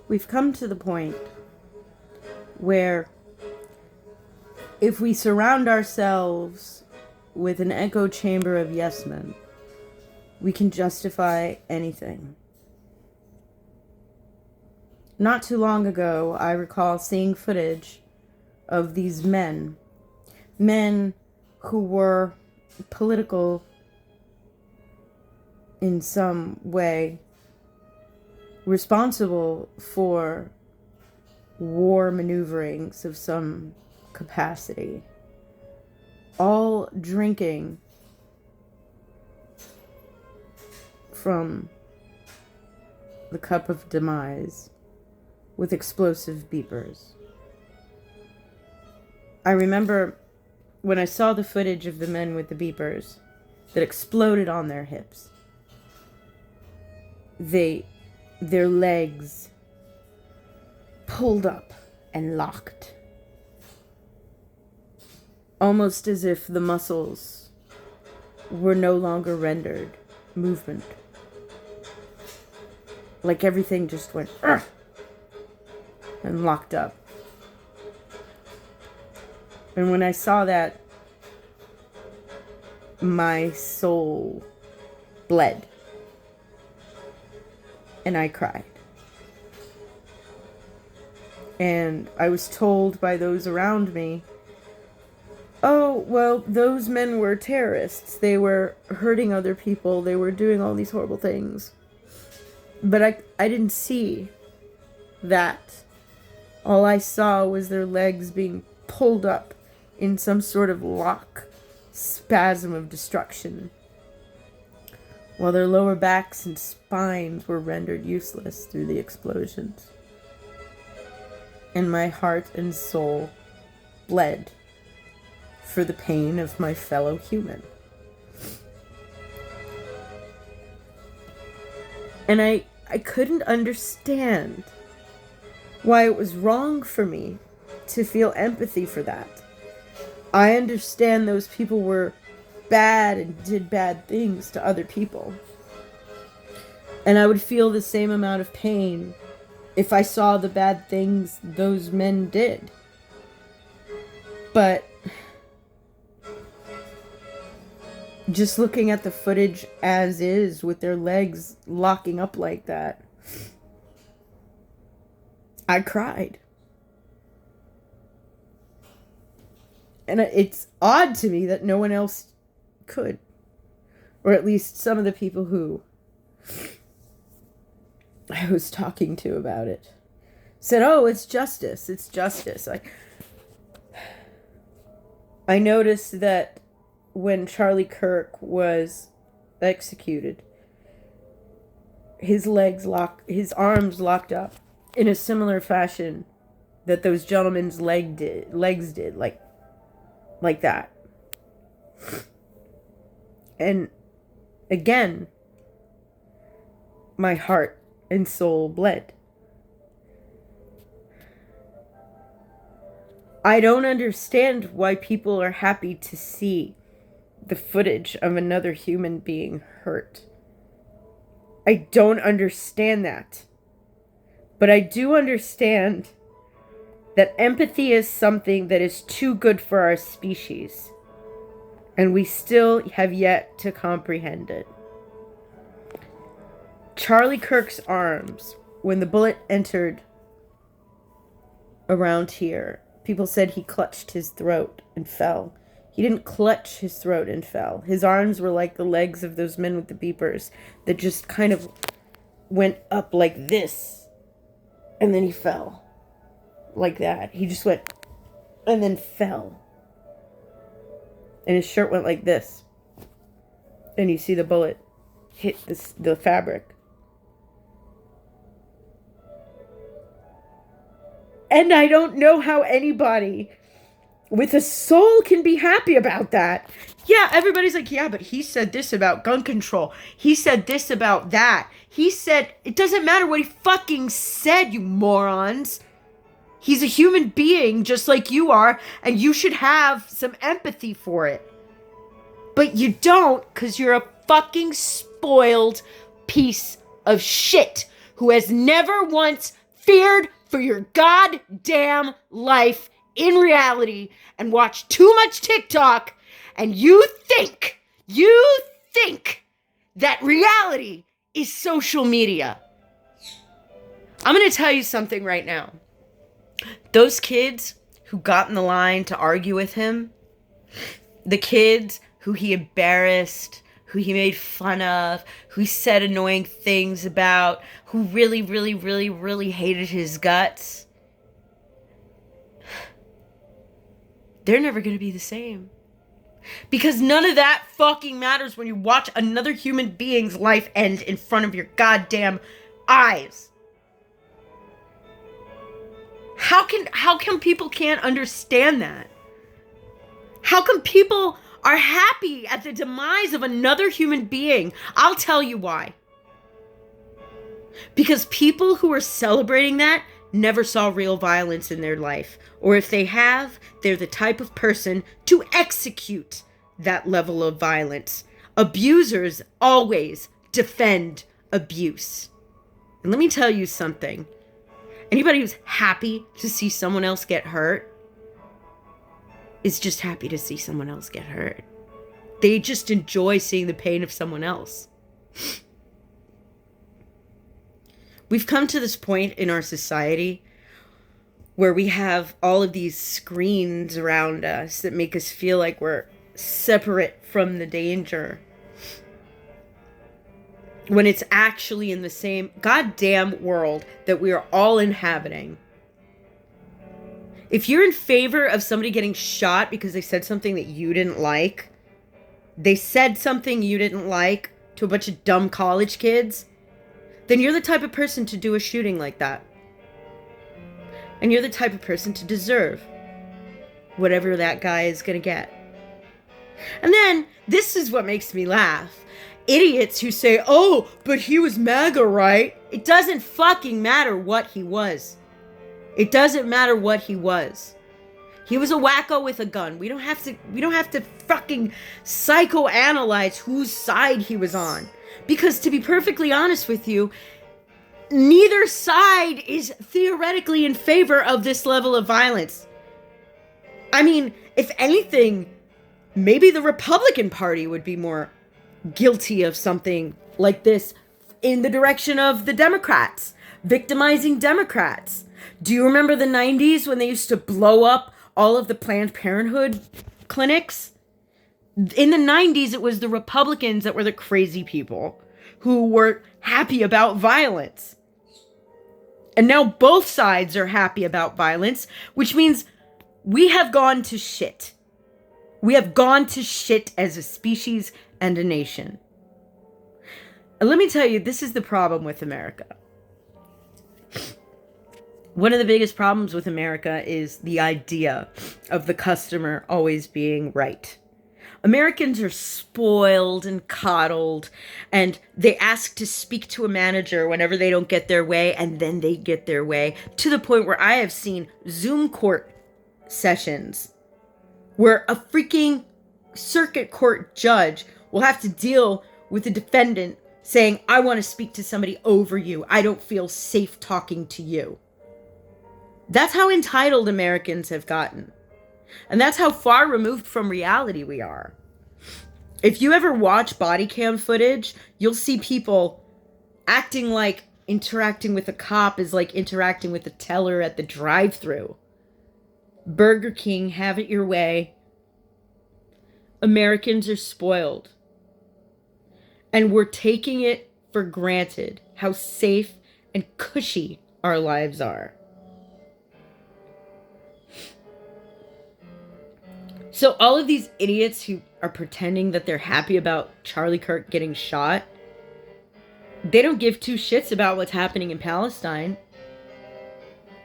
We've come to the point where if we surround ourselves with an echo chamber of yes men, we can justify anything. Not too long ago, I recall seeing footage of these men who were political in some way, responsible for war maneuverings of some capacity, all drinking from the cup of demise with explosive beepers. I remember when I saw the footage of the men with the beepers that exploded on their hips, their legs pulled up and locked, almost as if the muscles were no longer rendered movement. Like everything just went and locked up. And when I saw that, my soul bled. And I cried. And I was told by those around me, oh, well, those men were terrorists. They were hurting other people. They were doing all these horrible things. But I didn't see that. All I saw was their legs being pulled up in some sort of lock spasm of destruction, while their lower backs and spines were rendered useless through the explosions. And my heart and soul bled for the pain of my fellow human. And I couldn't understand why it was wrong for me to feel empathy for that. I understand those people were bad and did bad things to other people. And I would feel the same amount of pain if I saw the bad things those men did. But just looking at the footage as is, with their legs locking up like that, I cried. And it's odd to me that no one else could. Or at least some of the people who I was talking to about it said, oh, it's justice. It's justice. I noticed that when Charlie Kirk was executed, his arms locked up in a similar fashion that those gentlemen's legs did, like that. And again, my heart and soul bled. I don't understand why people are happy to see the footage of another human being hurt. I don't understand that. But I do understand that empathy is something that is too good for our species, and we still have yet to comprehend it. Charlie Kirk's arms, when the bullet entered around here, people said he clutched his throat and fell. He didn't clutch his throat and fell. His arms were like the legs of those men with the beepers that just kind of went up like this, and then he fell. Like that. He just went and then fell. And his shirt went like this. And you see the bullet hit the fabric. And I don't know how anybody with a soul can be happy about that. Yeah, everybody's like, yeah, but he said this about gun control. He said this about that. He said, it doesn't matter what he fucking said, you morons. He's a human being just like you are, and you should have some empathy for it. But you don't, because you're a fucking spoiled piece of shit who has never once feared for your goddamn life in reality and watch too much TikTok, and you think that reality is social media. I'm going to tell you something right now. Those kids who got in the line to argue with him, the kids who he embarrassed, who he made fun of, who he said annoying things about, who really, really, really, really hated his guts, they're never going to be the same. Because none of that fucking matters when you watch another human being's life end in front of your goddamn eyes. How come people can't understand that? How come people are happy at the demise of another human being? I'll tell you why. Because people who are celebrating that never saw real violence in their life. Or if they have, they're the type of person to execute that level of violence. Abusers always defend abuse. And let me tell you something. Anybody who's happy to see someone else get hurt is just happy to see someone else get hurt. They just enjoy seeing the pain of someone else. We've come to this point in our society where we have all of these screens around us that make us feel like we're separate from the danger, when it's actually in the same goddamn world that we are all inhabiting. If you're in favor of somebody getting shot because they said something that you didn't like, they said something you didn't like to a bunch of dumb college kids, then you're the type of person to do a shooting like that. And you're the type of person to deserve whatever that guy is gonna get. And then, this is what makes me laugh. Idiots who say, oh, but he was MAGA, right? It doesn't fucking matter what he was. It doesn't matter what he was. He was a wacko with a gun. We don't have to fucking psychoanalyze whose side he was on. Because to be perfectly honest with you, neither side is theoretically in favor of this level of violence. I mean, if anything, maybe the Republican Party would be more guilty of something like this in the direction of the Democrats, victimizing Democrats. Do you remember the 90s when they used to blow up all of the Planned Parenthood clinics? In the 90s, it was the Republicans that were the crazy people who were happy about violence. And now both sides are happy about violence, which means we have gone to shit. We have gone to shit as a species and a nation. And let me tell you, this is the problem with America. One of the biggest problems with America is the idea of the customer always being right. Americans are spoiled and coddled, and they ask to speak to a manager whenever they don't get their way, and then they get their way, to the point where I have seen Zoom court sessions where a freaking circuit court judge will have to deal with a defendant saying, I want to speak to somebody over you. I don't feel safe talking to you. That's how entitled Americans have gotten. And that's how far removed from reality we are. If you ever watch body cam footage, you'll see people acting like interacting with a cop is like interacting with a teller at the drive-thru. Burger King, have it your way. Americans are spoiled. And we're taking it for granted how safe and cushy our lives are. So all of these idiots who are pretending that they're happy about Charlie Kirk getting shot, they don't give two shits about what's happening in Palestine.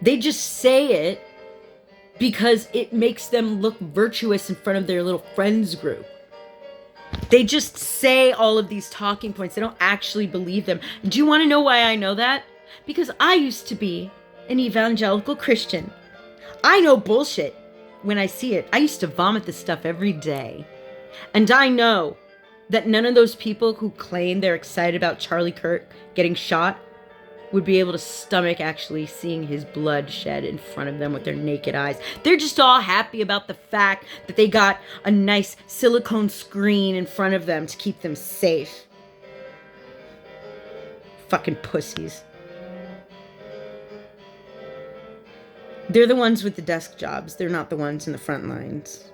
They just say it because it makes them look virtuous in front of their little friends group. They just say all of these talking points. They don't actually believe them. Do you want to know why I know that? Because I used to be an evangelical Christian. I know bullshit when I see it. I used to vomit this stuff every day. And I know that none of those people who claim they're excited about Charlie Kirk getting shot would be able to stomach actually seeing his blood shed in front of them with their naked eyes. They're just all happy about the fact that they got a nice silicone screen in front of them to keep them safe. Fucking pussies. They're the ones with the desk jobs. They're not the ones in the front lines.